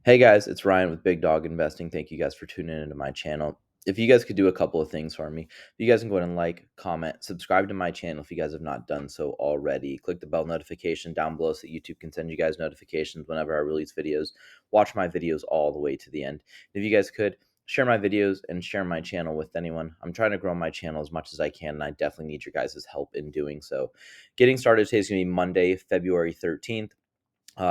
Hey guys, it's Ryan with Big Dog Investing. Thank you guys for tuning into my channel. If you guys could do a couple of things for me, you guys can go ahead and like, comment, subscribe to my channel if you guys have not done so already. Click the bell notification down below so that YouTube can send you guys notifications whenever I release videos. Watch my videos all the way to the end. If you guys could, share my videos and share my channel with anyone. I'm trying to grow my channel as much as I can, and I definitely need your guys' help in doing so. Getting started today is going to be Monday, February 13th.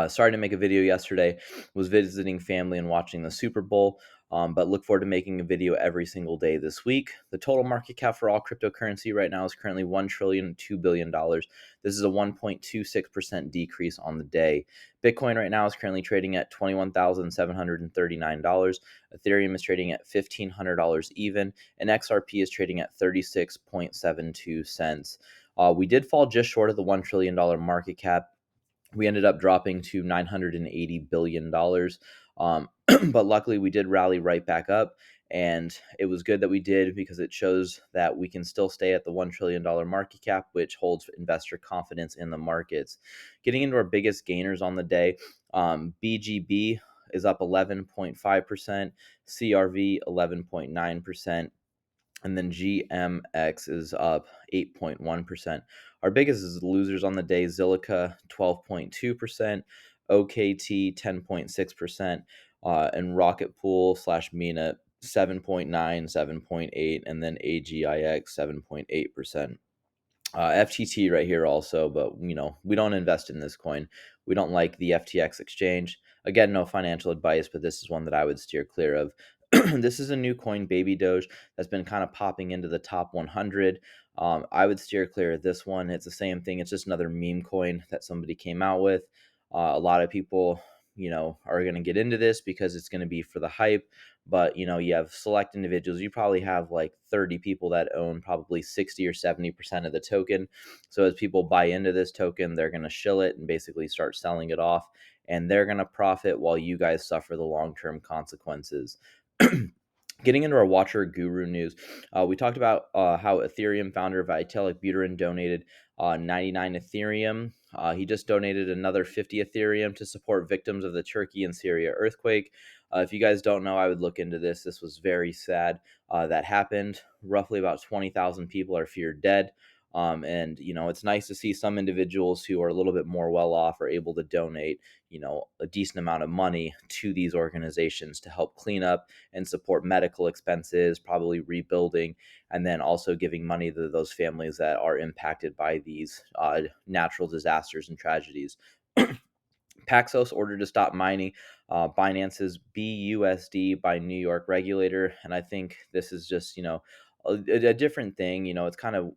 Started to make a video yesterday, was visiting family and watching the Super Bowl, but look forward to making a video every single day this week. The total market cap for all cryptocurrency right now is currently $1,002,000,000,000. This is a 1.26% decrease on the day. Bitcoin right now is currently trading at $21,739. Ethereum is trading at $1,500 even, and XRP is trading at 36.72 cents. We did fall just short of the $1 trillion market cap. We ended up dropping to $980 billion. But luckily, we did rally right back up. And it was good that we did because it shows that we can still stay at the $1 trillion market cap, which holds investor confidence in the markets. Getting into our biggest gainers on the day, BGB is up 11.5%, CRV 11.9%. And then GMX is up 8.1%. Our biggest losers on the day, Zilliqa 12.2%, OKT 10.6%, and Rocket Pool / Mina 7.9, 7.8, and then AGIX 7.8%. FTT right here also, but we don't invest in this coin. We don't like the FTX exchange. Again, no financial advice, but this is one that I would steer clear of. This is a new coin, Baby Doge, that's been kind of popping into the top 100. I would steer clear of this one. It's the same thing. It's just another meme coin that somebody came out with. A lot of people, are going to get into this because it's going to be for the hype. But you have select individuals. You probably have like 30 people that own probably 60 or 70% of the token. So as people buy into this token, they're going to shill it and basically start selling it off, and they're going to profit while you guys suffer the long-term consequences. Getting into our Watcher Guru news, we talked about how Ethereum founder Vitalik Buterin donated 99 Ethereum. He just donated another 50 Ethereum to support victims of the Turkey and Syria earthquake. If you guys don't know, I would look into this. This was very sad that happened. Roughly about 20,000 people are feared dead. And it's nice to see some individuals who are a little bit more well off are able to donate, a decent amount of money to these organizations to help clean up and support medical expenses, probably rebuilding, and then also giving money to those families that are impacted by these natural disasters and tragedies. Paxos ordered to stop mining Binance's BUSD by New York regulator, and I think this is just a different thing. It's kind of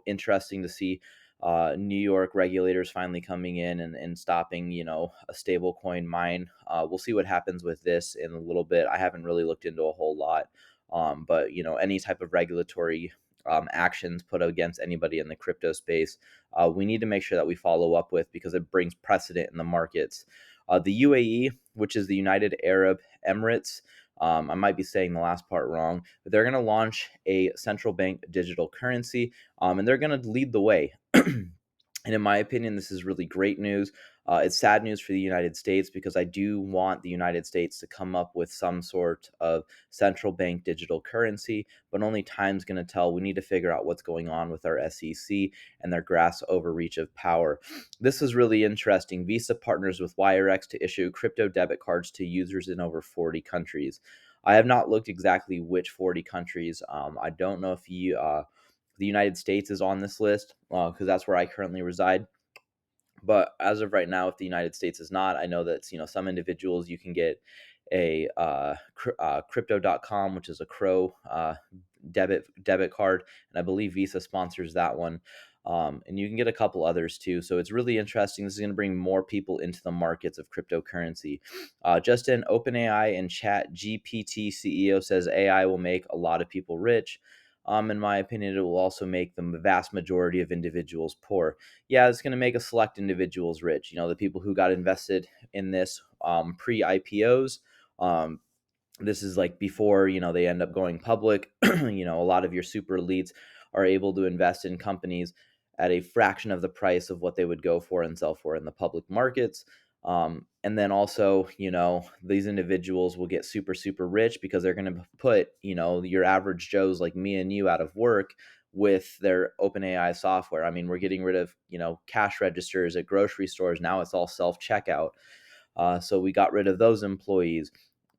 interesting to see New York regulators finally coming in and stopping a stable coin mine. We'll see what happens with this in a little bit. I haven't really looked into a whole lot, but any type of regulatory actions put against anybody in the crypto space, we need to make sure that we follow up with, because it brings precedent in the markets. The UAE, which is the United Arab Emirates, I might be saying the last part wrong, but they're going to launch a central bank digital currency, and they're going to lead the way. And in my opinion, this is really great news. It's sad news for the United States, because I do want the United States to come up with some sort of central bank digital currency, but only time's going to tell. We need to figure out what's going on with our SEC and their grass overreach of power. This is really interesting. Visa partners with wirex to issue crypto debit cards to users in over 40 countries. I have not looked exactly which 40 countries. I don't know if the United States is on this list, because that's where I currently reside. But as of right now, if the United States is not, I know that some individuals, you can get a crypto.com, which is a Crow debit card, and I believe Visa sponsors that one. And you can get a couple others too. So it's really interesting. This is going to bring more people into the markets of cryptocurrency. Just in, OpenAI and Chat GPT CEO says AI will make a lot of people rich. In my opinion, it will also make the vast majority of individuals poor. Yeah, it's going to make a select individuals rich. The people who got invested in this pre-IPOs. This is like before they end up going public. A lot of your super elites are able to invest in companies at a fraction of the price of what they would go for and sell for in the public markets. And then also, these individuals will get super, super rich because they're going to put, your average Joes like me and you out of work with their OpenAI software. I mean, we're getting rid of, cash registers at grocery stores. Now it's all self checkout. So we got rid of those employees.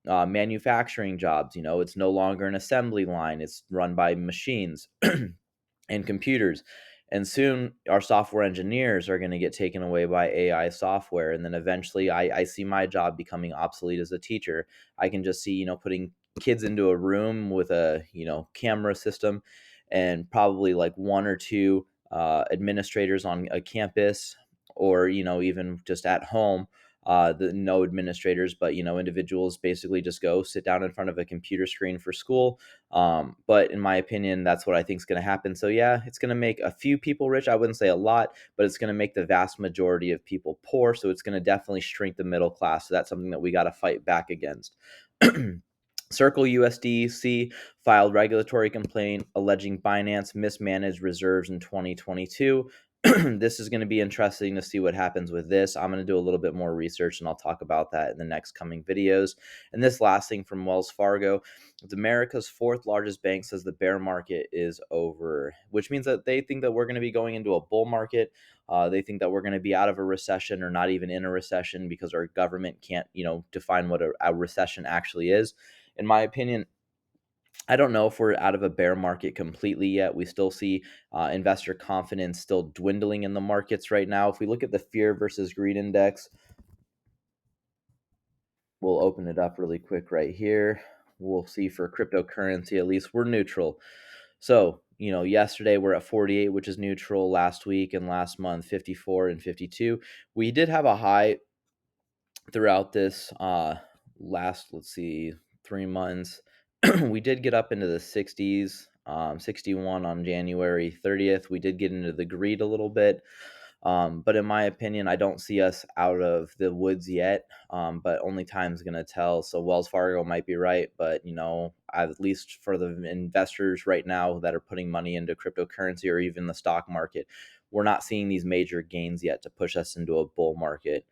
Manufacturing jobs, it's no longer an assembly line, it's run by machines and computers. And soon our software engineers are going to get taken away by AI software. And then eventually I see my job becoming obsolete as a teacher. I can just see, putting kids into a room with a, camera system and probably like one or two administrators on a campus, or, even just at home. No administrators, but individuals basically just go sit down in front of a computer screen for school. But in my opinion, that's what I think is going to happen. So yeah, it's going to make a few people rich. I wouldn't say a lot, but it's going to make the vast majority of people poor. So it's going to definitely shrink the middle class. So that's something that we got to fight back against. Circle USDC filed regulatory complaint alleging Binance mismanaged reserves in 2022. This is going to be interesting to see what happens with this. I'm going to do a little bit more research and I'll talk about that in the next coming videos. And this last thing from Wells Fargo, it's America's fourth largest bank, says the bear market is over, which means that they think that we're going to be going into a bull market. They think that we're going to be out of a recession or not even in a recession because our government can't, define what a recession actually is. In my opinion, I don't know if we're out of a bear market completely yet. We still see investor confidence still dwindling in the markets right now. If we look at the fear versus greed index, we'll open it up really quick right here. We'll see for cryptocurrency, at least we're neutral. So, yesterday we're at 48, which is neutral. Last week and last month, 54 and 52. We did have a high throughout this last, let's see, 3 months. We did get up into the 60s, 61 on January 30th. We did get into the greed a little bit. But in my opinion, I don't see us out of the woods yet, but only time's going to tell. So Wells Fargo might be right, but, at least for the investors right now that are putting money into cryptocurrency or even the stock market, we're not seeing these major gains yet to push us into a bull market.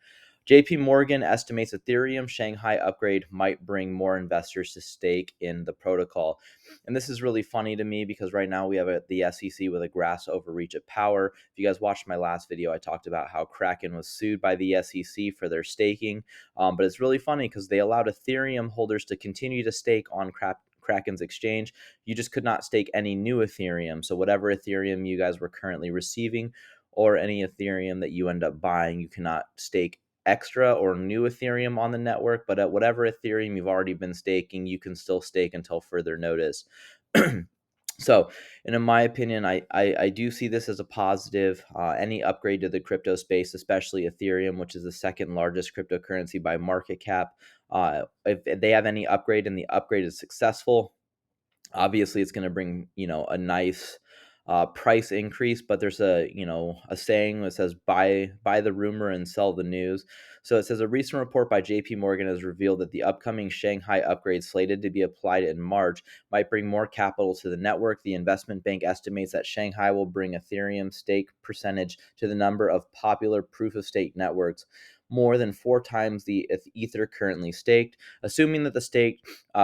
JP Morgan estimates Ethereum Shanghai upgrade might bring more investors to stake in the protocol. And this is really funny to me because right now we have the SEC with a grass overreach at power. If you guys watched my last video, I talked about how Kraken was sued by the SEC for their staking. But it's really funny because they allowed Ethereum holders to continue to stake on Kraken's exchange. You just could not stake any new Ethereum. So whatever Ethereum you guys were currently receiving or any Ethereum that you end up buying, you cannot stake extra or new Ethereum on the network, but at whatever Ethereum you've already been staking, you can still stake until further notice. So, and in my opinion, I do see this as a positive. Any upgrade to the crypto space, especially Ethereum, which is the second largest cryptocurrency by market cap, if they have any upgrade and the upgrade is successful, obviously it's going to bring a nice price increase. But there's a saying that says buy the rumor and sell the news. So it says a recent report by JP Morgan has revealed that the upcoming Shanghai upgrade slated to be applied in March might bring more capital to the network. The investment bank estimates that Shanghai will bring Ethereum stake percentage to the number of popular proof of stake networks more than 4 times the Ether currently staked, assuming that the stake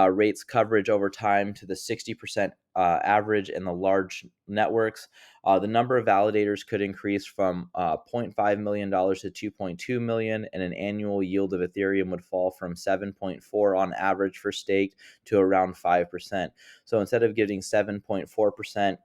rates coverage over time to the 60% average in the large networks. The number of validators could increase from $0.5 million to $2.2 million, and an annual yield of Ethereum would fall from 7.4 on average for staked to around 5%. So instead of getting 7.4%,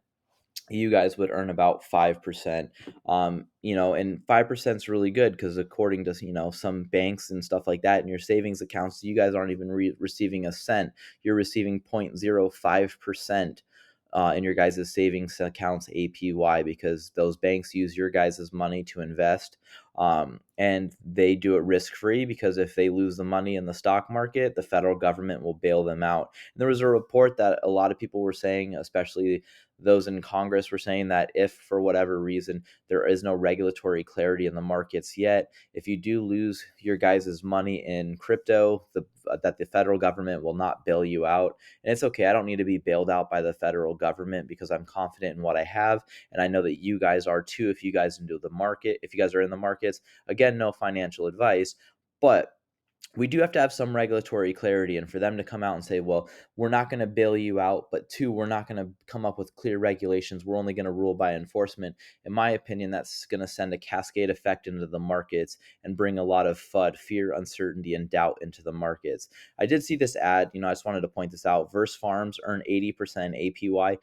you guys would earn about 5%. And 5% is really good because according to some banks and stuff like that in your savings accounts, you guys aren't even receiving a cent. You're receiving 0.05% in your guys' savings accounts APY, because those banks use your guys' money to invest. And they do it risk free, because if they lose the money in the stock market, the federal government will bail them out. And there was a report that a lot of people were saying, especially those in Congress, were saying that if for whatever reason there is no regulatory clarity in the markets yet, if you do lose your guys' money in crypto, the that the federal government will not bail you out. And it's okay. I don't need to be bailed out by the federal government because I'm confident in what I have. And I know that you guys are too. If you guys are in the markets, again, no financial advice, but we do have to have some regulatory clarity, and for them to come out and say, well, we're not going to bail you out, but two, we're not going to come up with clear regulations, we're only going to rule by enforcement. In my opinion, that's going to send a cascade effect into the markets and bring a lot of FUD, fear, uncertainty, and doubt into the markets. I did see this ad, I just wanted to point this out. Verse Farms earn 80% APY.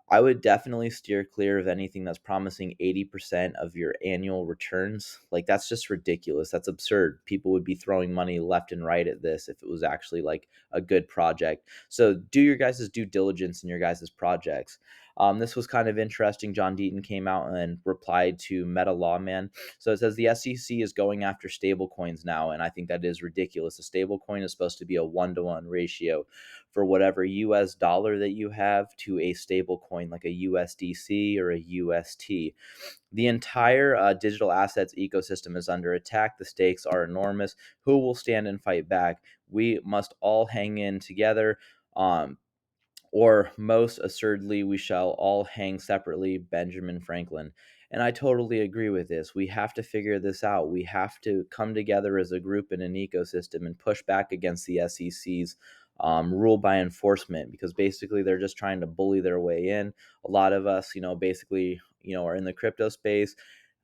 I would definitely steer clear of anything that's promising 80% of your annual returns. Like, that's just ridiculous. That's absurd. People would be throwing money left and right at this if it was actually like a good project. So do your guys' due diligence in your guys' projects. This was kind of interesting. John Deaton came out and replied to Meta Lawman. So it says the SEC is going after stable coins now, and I think that is ridiculous. A stable coin is supposed to be a 1-to-1 ratio for whatever US dollar that you have to a stable coin like a USDC or a UST. The entire digital assets ecosystem is under attack. The stakes are enormous. Who will stand and fight back? We must all hang in together. Or most assuredly, we shall all hang separately, Benjamin Franklin. And I totally agree with this. We have to figure this out. We have to come together as a group in an ecosystem and push back against the SEC's rule by enforcement, because basically they're just trying to bully their way in. A lot of us, basically, are in the crypto space.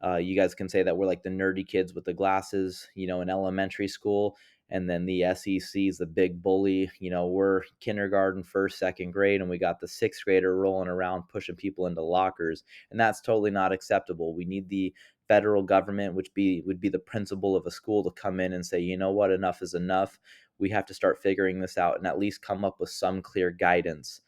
You guys can say that we're like the nerdy kids with the glasses, in elementary school, and then the SEC is the big bully. We're kindergarten, first, second grade, and we got the sixth grader rolling around pushing people into lockers, and that's totally not acceptable. We need the federal government, which would be the principal of a school, to come in and say, you know what, enough is enough. We have to start figuring this out and at least come up with some clear guidance.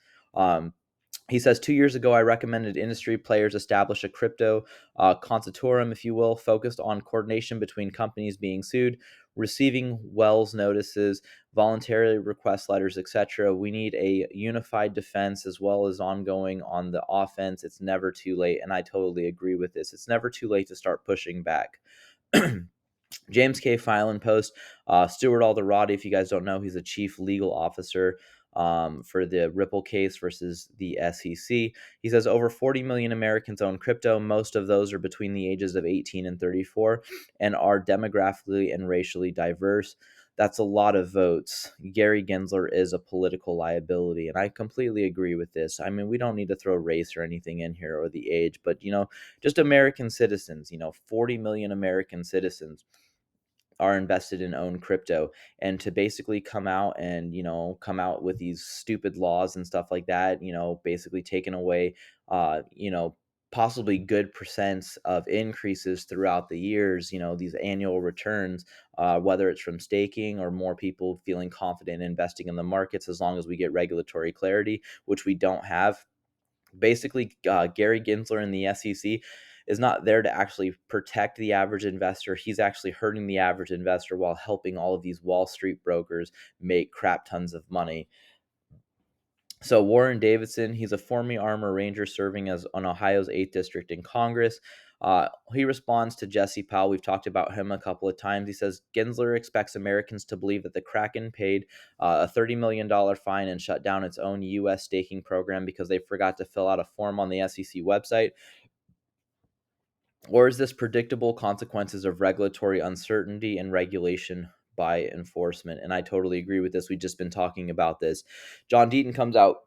He says 2 years ago, I recommended industry players establish a crypto consortium, if you will, focused on coordination between companies being sued, receiving Wells notices, voluntary request letters, etc. We need a unified defense as well as ongoing on the offense. It's never too late, and I totally agree with this. It's never too late to start pushing back. James K. Filan post. Stuart Alderati, if you guys don't know, he's a chief legal officer for the Ripple case versus the SEC. He says over 40 million Americans own crypto. Most of those are between the ages of 18 and 34 and are demographically and racially diverse. That's a lot of votes. Gary Gensler is a political liability, and I completely agree with this. I mean, we don't need to throw race or anything in here or the age, but, just American citizens, 40 million American citizens are invested in own crypto, and to basically come out with these stupid laws and stuff like that, basically taking away uh you know possibly good percents of increases throughout the years, these annual returns, whether it's from staking or more people feeling confident investing in the markets, as long as we get regulatory clarity, which we don't have. Basically, Gary Gensler and the SEC is not there to actually protect the average investor. He's actually hurting the average investor while helping all of these Wall Street brokers make crap tons of money. So Warren Davidson, he's a former Armor Ranger serving as on Ohio's 8th District in Congress. He responds to Jesse Powell. We've talked about him a couple of times. He says Gensler expects Americans to believe that the Kraken paid a $30 million fine and shut down its own U.S. staking program because they forgot to fill out a form on the SEC website. Or is this predictable consequences of regulatory uncertainty and regulation by enforcement? And I totally agree with this. We've just been talking about this. John Deaton comes out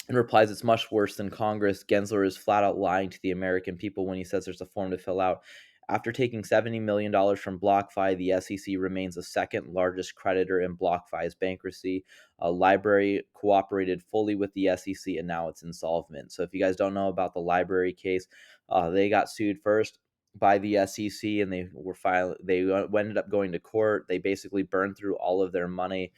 and replies it's much worse than Congress. Gensler is flat out lying to the American people when he says there's a form to fill out. After taking $70 million from BlockFi, the SEC remains the second largest creditor in BlockFi's bankruptcy. Library cooperated fully with the SEC, and now it's insolvent. So if you guys don't know about the Library case, they got sued first by the SEC, and They ended up going to court. They basically burned through all of their money,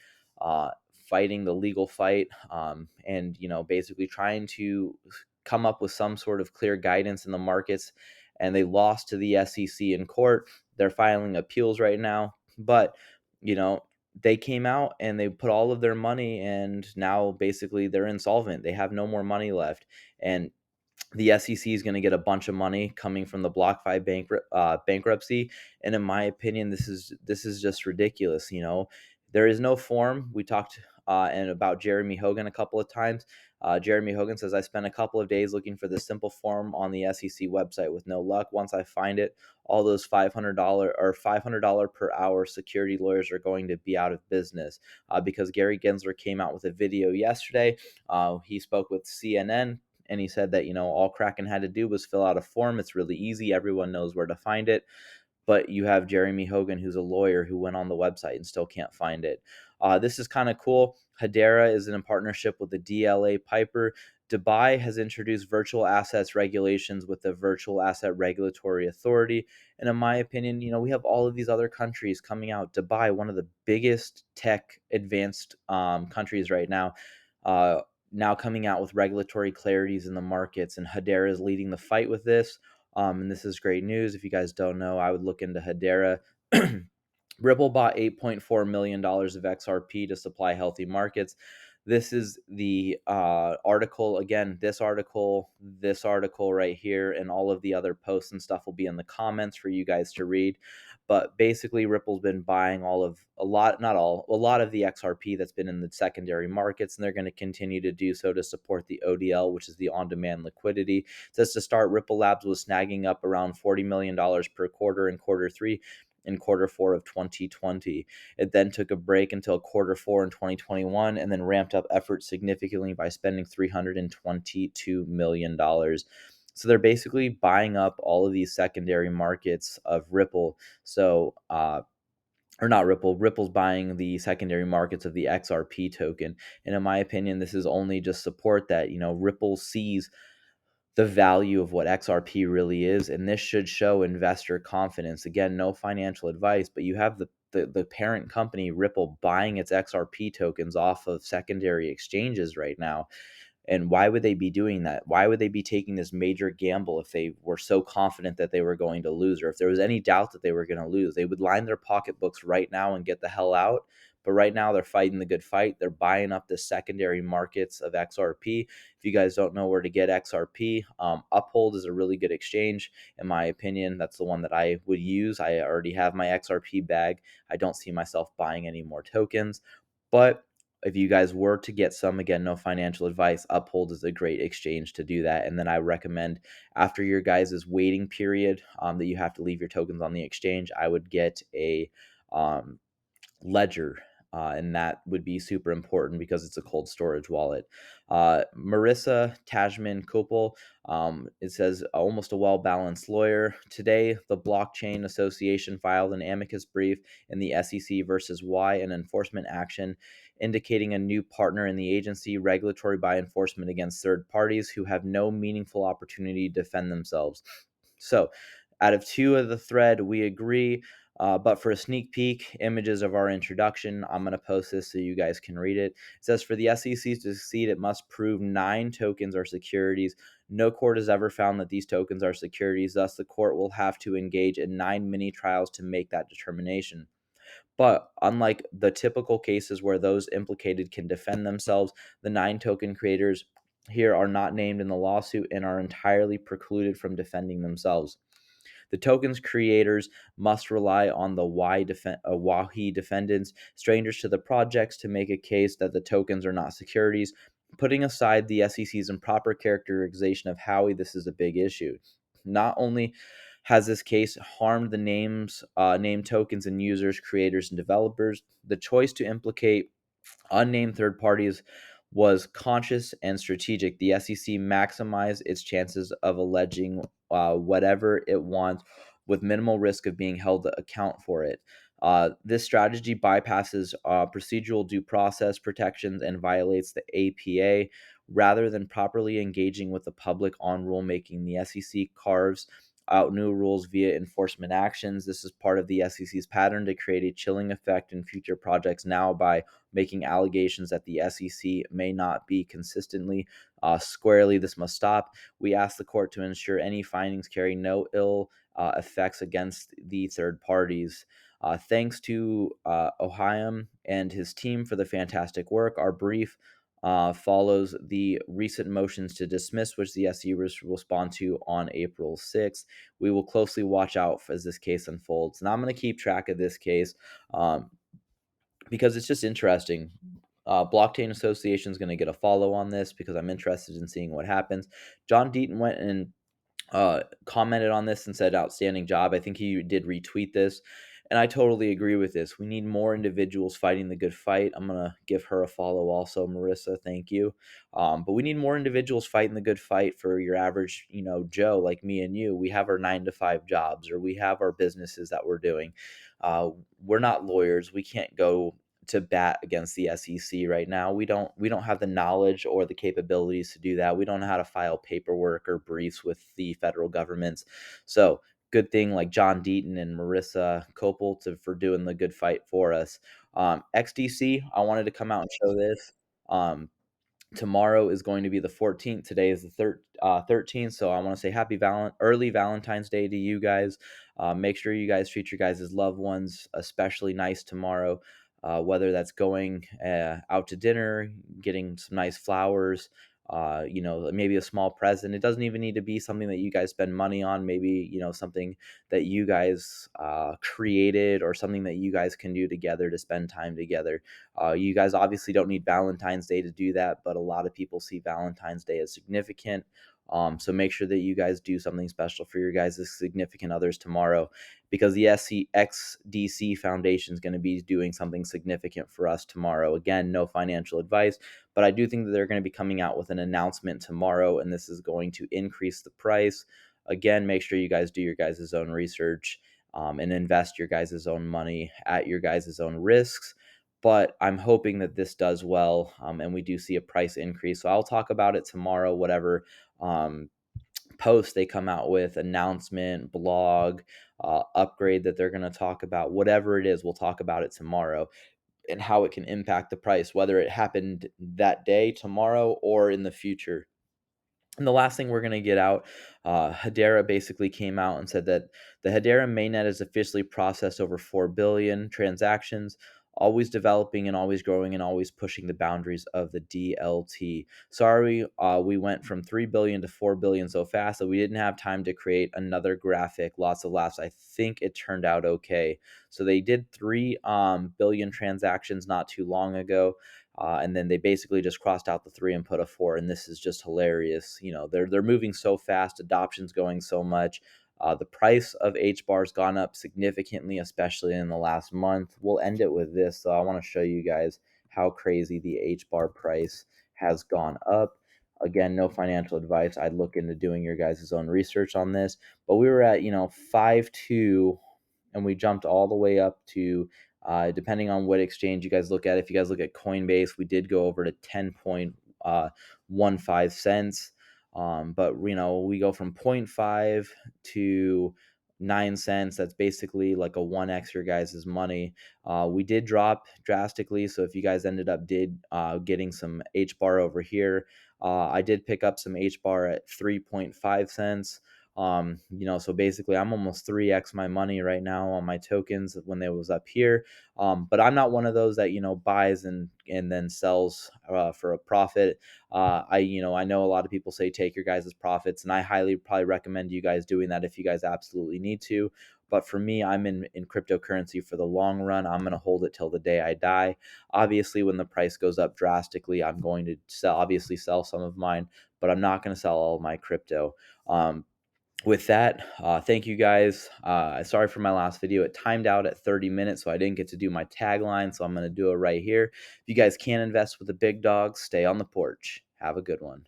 fighting the legal fight, and basically trying to come up with some sort of clear guidance in the markets, and they lost to the SEC in court. They're filing appeals right now, but they came out and they put all of their money, and now basically they're insolvent. They have no more money left, and the SEC is going to get a bunch of money coming from the BlockFi bankruptcy. And in my opinion, this is just ridiculous. There is no form. We talked and about Jeremy Hogan a couple of times. Jeremy Hogan says, I spent a couple of days looking for this simple form on the SEC website with no luck. Once I find it, all those $500 per hour security lawyers are going to be out of business because Gary Gensler came out with a video yesterday. He spoke with CNN. And he said that, all Kraken had to do was fill out a form. It's really easy. Everyone knows where to find it. But you have Jeremy Hogan, who's a lawyer, who went on the website and still can't find it. This is kind of cool. Hedera is in partnership with the DLA Piper. Dubai has introduced virtual assets regulations with the Virtual Asset Regulatory Authority. And in my opinion, we have all of these other countries coming out. Dubai, one of the biggest tech advanced countries right now, now coming out with regulatory clarities in the markets. And Hedera is leading the fight with this. And this is great news. If you guys don't know, I would look into Hedera. Ripple bought $8.4 million of XRP to supply healthy markets. This is the article. Again, this article right here, and all of the other posts and stuff will be in the comments for you guys to read. But basically, Ripple's been buying a lot of the XRP that's been in the secondary markets, and they're going to continue to do so to support the ODL, which is the on-demand liquidity. It says to start, Ripple Labs was snagging up around $40 million per quarter in quarter three and quarter four of 2020. It then took a break until quarter four in 2021 and then ramped up efforts significantly by spending $322 million. So they're basically buying up all of these secondary markets of Ripple. So, or not Ripple, Ripple's buying the secondary markets of the XRP token. And in my opinion, this is only just support that, Ripple sees the value of what XRP really is. And this should show investor confidence. Again, no financial advice, but you have the parent company, Ripple, buying its XRP tokens off of secondary exchanges right now. And why would they be doing that? Why would they be taking this major gamble if they were so confident that they were going to lose, or if there was any doubt that they were going to lose? They would line their pocketbooks right now and get the hell out. But right now they're fighting the good fight. They're buying up the secondary markets of XRP. If you guys don't know where to get XRP, Uphold is a really good exchange. In my opinion, that's the one that I would use. I already have my XRP bag. I don't see myself buying any more tokens. But if you guys were to get some, again, no financial advice, Uphold is a great exchange to do that. And then I recommend, after your guys' waiting period that you have to leave your tokens on the exchange, I would get a Ledger. And that would be super important because it's a cold storage wallet. Marissa Tajman Kopel, it says almost a well-balanced lawyer. Today, the Blockchain Association filed an amicus brief in the SEC versus Y, an enforcement action indicating a new partner in the agency, regulatory by enforcement against third parties who have no meaningful opportunity to defend themselves. So, out of two of the thread, we agree. But for a sneak peek, images of our introduction, I'm going to post this so you guys can read it. It says, for the SEC to succeed, it must prove 9 tokens are securities. No court has ever found that these tokens are securities. Thus, the court will have to engage in 9 mini trials to make that determination. But unlike the typical cases where those implicated can defend themselves, the 9 token creators here are not named in the lawsuit and are entirely precluded from defending themselves. The token's creators must rely on the Wahi defendants, strangers to the projects, to make a case that the tokens are not securities. Putting aside the SEC's improper characterization of Howie, this is a big issue. Not only has this case harmed the name tokens and users, creators, and developers, the choice to implicate unnamed third parties was conscious and strategic. The SEC maximized its chances of alleging whatever it wants with minimal risk of being held to account for it. This strategy bypasses procedural due process protections and violates the APA. Rather than properly engaging with the public on rulemaking, the SEC carves out new rules via enforcement actions. This is part of the SEC's pattern to create a chilling effect in future projects now by making allegations that the SEC may not be consistently squarely. This must stop. We ask the court to ensure any findings carry no ill effects against the third parties. Thanks to Ohio and his team for the fantastic work. Our brief follows the recent motions to dismiss, which the SEC will respond to on April 6th. We will closely watch out as this case unfolds. And I'm going to keep track of this case because it's just interesting. Blockchain Association is going to get a follow on this because I'm interested in seeing what happens. John Deaton went and commented on this and said outstanding job. I think he did retweet this. And I totally agree with this. We need more individuals fighting the good fight. I'm going to give her a follow also, Marissa. Thank you. But we need more individuals fighting the good fight for your average, Joe, like me and you. We have our 9 to 5 jobs, or we have our businesses that we're doing. Uh, we're not lawyers. We can't go to bat against the SEC right now. We don't have the knowledge or the capabilities to do that. We don't know how to file paperwork or briefs with the federal governments. So good thing like John Deaton and Marissa Copel for doing the good fight for us. XDC, I wanted to come out and show this. Tomorrow is going to be the 14th. Today is the 13th. So I want to say early Valentine's Day to you guys. Make sure you guys treat your guys' loved ones especially nice tomorrow. Whether that's going out to dinner, getting some nice flowers, maybe a small present. It doesn't even need to be something that you guys spend money on. Maybe, something that you guys created, or something that you guys can do together to spend time together. You guys obviously don't need Valentine's Day to do that, but a lot of people see Valentine's Day as significant. So make sure that you guys do something special for your guys' significant others tomorrow, because the XDC Foundation is going to be doing something significant for us tomorrow. Again, no financial advice, but I do think that they're going to be coming out with an announcement tomorrow, and this is going to increase the price. Again, make sure you guys do your guys' own research, and invest your guys' own money at your guys' own risks. But I'm hoping that this does well, and we do see a price increase. So I'll talk about it tomorrow, whatever um, post they come out with, announcement, blog, upgrade that they're going to talk about, whatever it is, we'll talk about it tomorrow, and how it can impact the price, whether it happened that day, tomorrow, or in the future. And the last thing we're going to get out, Hedera basically came out and said that the Hedera mainnet is officially processed over 4 billion transactions, always developing and always growing and always pushing the boundaries of the DLT. Sorry, we went from 3 billion to 4 billion so fast that we didn't have time to create another graphic. Lots of laughs. I think it turned out okay. So they did 3 billion transactions not too long ago. And then they basically just crossed out the 3 and put a 4, and this is just hilarious. They're moving so fast, adoption's going so much. The price of Hbar's gone up significantly, especially in the last month. We'll end it with this. So I want to show you guys how crazy the Hbar price has gone up. Again, no financial advice. I'd look into doing your guys' own research on this. But we were at 5.2, and we jumped all the way up to, depending on what exchange you guys look at. If you guys look at Coinbase, we did go over to 10.15 cents. But we go from 0.5 to 9 cents. That's basically like a 1x your guys' money. We did drop drastically. So if you guys ended up getting some Hbar over here, I did pick up some Hbar at 3.5 cents. So basically I'm almost 3x my money right now on my tokens when they was up here. But I'm not one of those that, buys and then sells for a profit. I know a lot of people say take your guys' profits, and I highly probably recommend you guys doing that if you guys absolutely need to. But for me, I'm in cryptocurrency for the long run. I'm going to hold it till the day I die. Obviously, when the price goes up drastically, I'm going to sell some of mine, but I'm not going to sell all of my crypto. With that, thank you guys. Sorry for my last video. It timed out at 30 minutes, so I didn't get to do my tagline, so I'm going to do it right here. If you guys can invest with the big dogs, stay on the porch. Have a good one.